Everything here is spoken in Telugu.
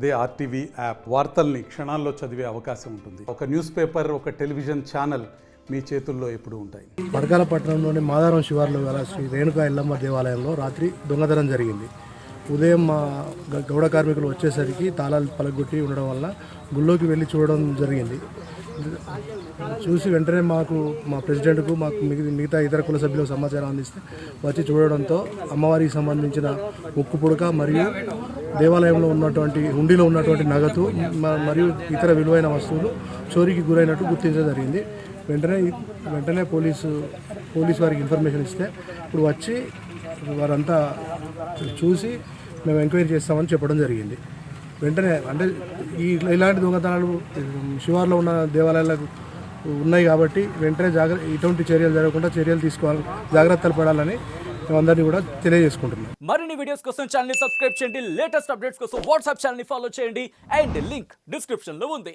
అదే ఆర్టీవీ యాప్ వార్తల్ని క్షణాల్లో చదివే అవకాశం ఉంటుంది. ఒక న్యూస్ పేపర్, ఒక టెలివిజన్ ఛానల్ మీ చేతుల్లో ఎప్పుడూ ఉంటాయి. పడకాల పట్టణంలోని మాదారం శివార్లో గల శ్రీ రేణుకా ఎల్లమ్మ దేవాలయంలో రాత్రి దొంగతనం జరిగింది. ఉదయం మా గౌడ కార్మికులు వచ్చేసరికి తాళాలు పలగొట్టి ఉండడం వల్ల గుళ్ళోకి వెళ్ళి చూడడం జరిగింది. చూసి వెంటనే మా ప్రెసిడెంట్కు మిగతా ఇతర కుల సభ్యులకు సమాచారం అందిస్తే వచ్చి చూడడంతో అమ్మవారికి సంబంధించిన ఉక్కు పుడక మరియు దేవాలయంలో ఉన్నటువంటి హుండీలో ఉన్నటువంటి నగదు మరియు ఇతర విలువైన వస్తువులు చోరీకి గురైనట్టు గుర్తించడం జరిగింది. వెంటనే పోలీసు వారికి ఇన్ఫర్మేషన్ ఇస్తే ఇప్పుడు వచ్చి వారంతా చూసి మేము ఎంక్వైరీ చేస్తామని చెప్పడం జరిగింది. వెంటనే అంటే ఇలాంటి దొంగతనాలు శివార్లో ఉన్న దేవాలయాలకు ఉన్నాయి కాబట్టి వెంటనే ఇటువంటి చర్యలు జరగకుండా చర్యలు తీసుకోవాలి, జాగ్రత్తలు పడాలని మేమందరినీ కూడా తెలియజేసుకుంటున్నాం. మరిన్ని వీడియోస్ కోసం ఛానల్ ని సబ్స్క్రైబ్ చేయండి, లేటెస్ట్ అప్డేట్స్ కోసం వాట్సాప్ ఛానల్ ని ఫాలో చేయండి అండ్ లింక్ డిస్క్రిప్షన్ లో ఉంది.